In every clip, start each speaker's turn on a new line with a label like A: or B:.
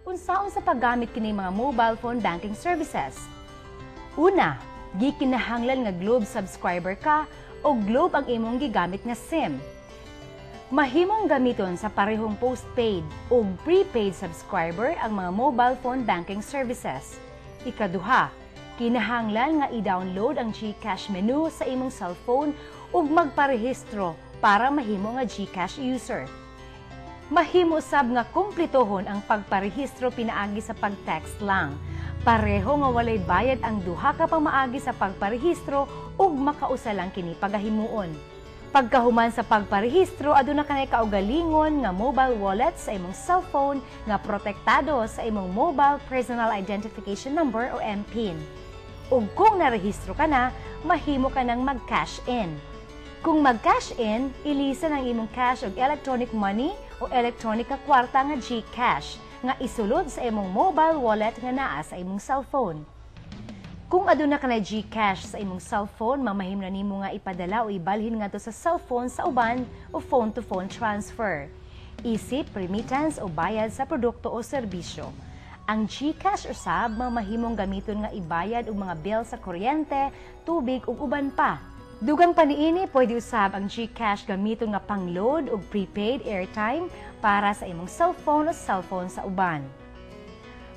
A: unsaon sa paggamit kini mga mobile phone banking services. Una, gikinahanglan nga Globe subscriber ka o Globe ang imong gigamit nga SIM. Mahimong gamiton sa parehong postpaid o prepaid subscriber ang mga mobile phone banking services. Ikaduha, kinahanglan nga i-download ang GCash menu sa imong cellphone ug magparehistro para mahimo nga GCash user. Mahimo sab nga kumpletohon ang pagparehistro pinaagi sa pag-text lang. Pareho nga walay bayad ang duha ka pamaagi sa pagparehistro ug makausa lang kini pagahimuon. Pagkahuman sa pagparehistro, aduna kanay kaugalingon nga mobile wallet sa imong cellphone nga protektado sa imong Mobile Personal Identification Number o MPIN. Ug kung narehistro ka na, mahimo ka nang mag-cash in. Kung mag-cash in, ilisan ang imong cash og electronic money o electronic nga kwarta nga GCash nga isulod sa imong mobile wallet nga naa sa imong cellphone. Kung aduna ka na GCash sa imong cellphone, mamahim na nimo nga ipadala o ibalhin nga to sa cellphone sa uban o phone-to-phone transfer. Isip, remittance o bayad sa produkto o serbisyo. Ang GCash usab mamahimong gamiton nga ibayad og mga bill sa kuryente, tubig ug uban pa. Dugang paniini, pwede usab ang GCash gamiton nga pang-load og prepaid airtime para sa imong cellphone o cellphone sa uban.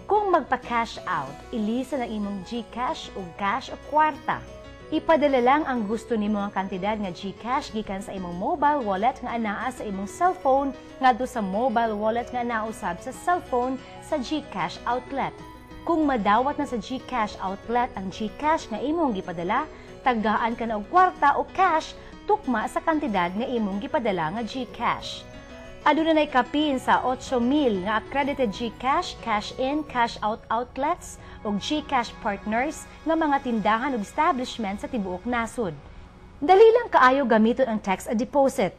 A: Kung magpa-cash out, ilisa na imong GCash o cash o kwarta. Ipadala lang ang gusto nimo nga kantidad nga GCash gikan sa imong mobile wallet nga anaa sa imong cellphone ngadto sa mobile wallet nga anaa usab sa cellphone sa GCash outlet. Kung madawat na sa GCash outlet ang GCash nga imong gipadala, tagaan ka na og kwarta o cash tukma sa kantidad nga imong gipadala nga GCash. Aduna nay kapin sa 8,000 nga accredited GCash, cash-in, cash-out outlets ug GCash partners nga mga tindahan ug establishment sa tibuok nasod. Dali lang kaayo gamiton ang text a deposit.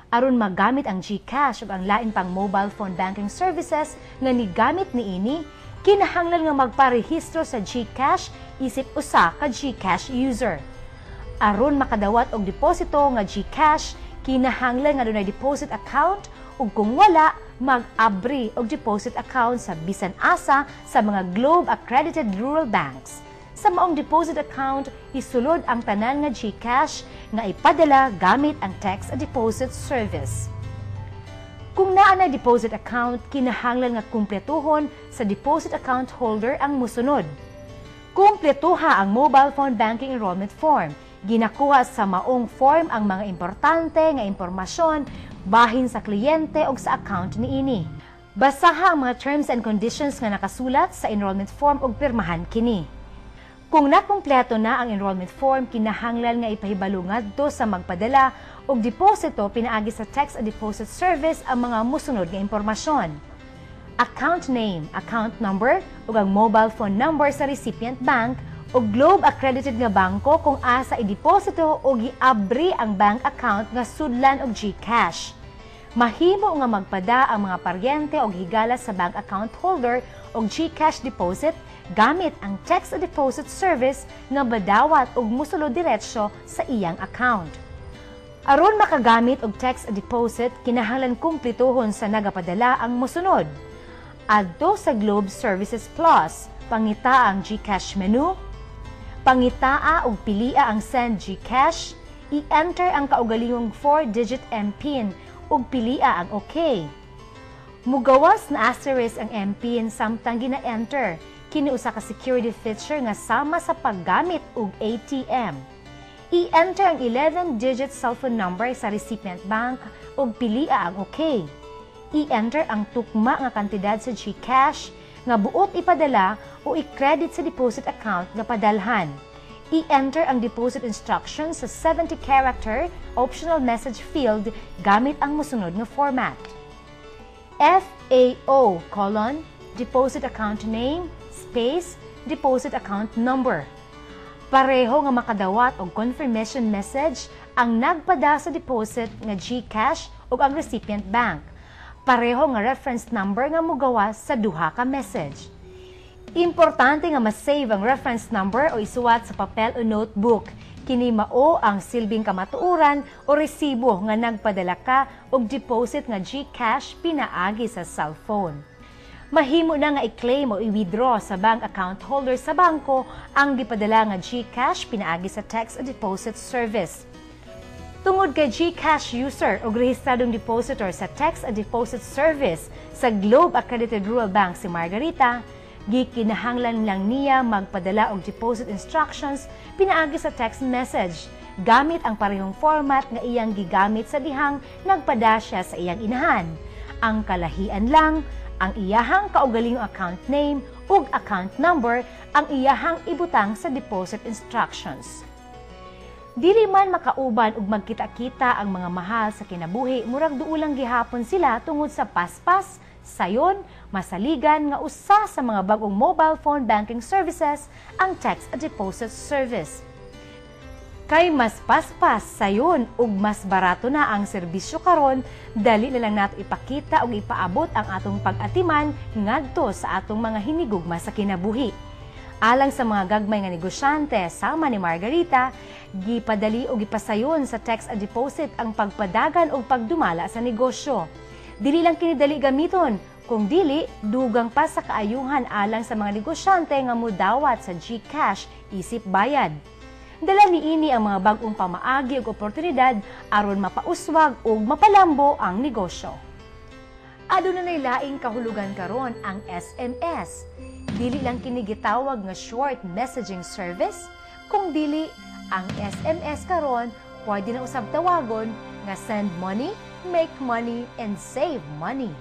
A: Aron magamit ang GCash ug ang lain pang mobile phone banking services nga nigamit niini, kinahanglan nga magparehistro sa GCash isip usa ka GCash user. Aron makadawat og deposito nga GCash, kinahanglan nga dunay deposit account ug kung wala, mag-abri og deposit account sa bisan asa sa mga Globe accredited rural banks. Sa maong deposit account, isulod ang tanan nga GCash nga ipadala gamit ang text a deposit service. Kung naa na deposit account, kinahanglan nga kumpletuhon sa deposit account holder ang musunod. Kumpletuha ang mobile phone banking enrollment form. Ginakuha sa maong form ang mga importante nga impormasyon bahin sa kliyente o sa account niini. Basaha ang mga terms and conditions nga nakasulat sa enrollment form ug pirmahan kini. Kung nakumpleto na ang enrollment form, kinahanglan nga ipahibalo ngadto sa magpadala og deposito pinaagi sa text a deposit service ang mga mosunod nga impormasyon. Account name, account number ug ang mobile phone number sa recipient bank o Globe accredited nga bangko kung asa i-deposito o giabri ang bank account nga sudlan og GCash. Mahimo nga magpada ang mga paryente o higala sa bank account holder og GCash deposit gamit ang text a deposit service nga badawat og musulod diretsyo sa iyang account. Aron makagamit og text a deposit, kinahanglan kumplituhon sa nagapadala ang mosunod. Adto sa Globe Services Plus, pangita ang GCash menu, pangitaa og pilia ang Send GCash, i-enter ang kaugalingong 4-digit MPIN ug pilia ang OK. Mugawas na asterisk ang MPIN samtang gina-enter, kini usa ka security feature nga sama sa paggamit og ATM. I-enter ang 11-digit cellphone number sa recipient bank ug pilia ang OK. I-enter ang tukma nga kantidad sa GCash nga buot ipadala o i-credit sa deposit account nga padalhan. I-enter ang deposit instructions sa 70-character optional message field gamit ang mosunod nga format. FAO: deposit account name, space, deposit account number. Pareho nga makadawat og confirmation message ang nagpada sa deposit nga GCash ug ang recipient bank. Pareho nga reference number nga mogawas sa duha ka message. Importante nga ma-save ang reference number o isuwat sa papel o notebook. Kini mao ang silbing kamatuoran o resibo nga nagpadala ka og deposit nga GCash pinaagi sa cellphone. Mahimo na nga i-claim o i-withdraw sa bank account holder sa bangko ang gipadala nga GCash pinaagi sa text and deposit service. Tungod kay GCash user o rehistradong depositor sa text and deposit service sa Globe Accredited Rural Bank si Margarita, gikinahanglan lang niya magpadala og deposit instructions pinaagi sa text message gamit ang parehong format nga iyang gigamit sa dihang nagpada siya sa iyang inahan. Ang kalahian lang, ang iyahang kaugalingong account name ug account number ang iyahang ibutang sa deposit instructions. Dili man makauban ug magkita-kita ang mga mahal sa kinabuhi, murag duulang gihapon sila tungod sa paspas, sayon, masaligan nga usa sa mga bag-ong mobile phone banking services ang text and deposit service. Kay mas paspas, sayon ug mas barato na ang serbisyo karon, dali na lang nato ipakita ug ipaabot ang atong pag-atiman ngadto sa atong mga hinigugma sa kinabuhi. Alang sa mga gagmay nga negosyante sama ni Margarita, gipadali ug ipasayon sa text and deposit ang pagpadagan ug pagdumala sa negosyo. Dili lang kini dali gamiton, kung dili dugang pa sa kaayuhan alang sa mga negosyante nga mudawat sa GCash isip bayad. Dala niini ang mga bag-ong pamaagi ug oportunidad aron mapauswag ug mapalambo ang negosyo. Aduna nay laing kahulugan karon ang SMS. Dili lang kini gitawag nga short messaging service, kung dili ang SMS karon pwede na usab tawagon nga send money, make money, and save money.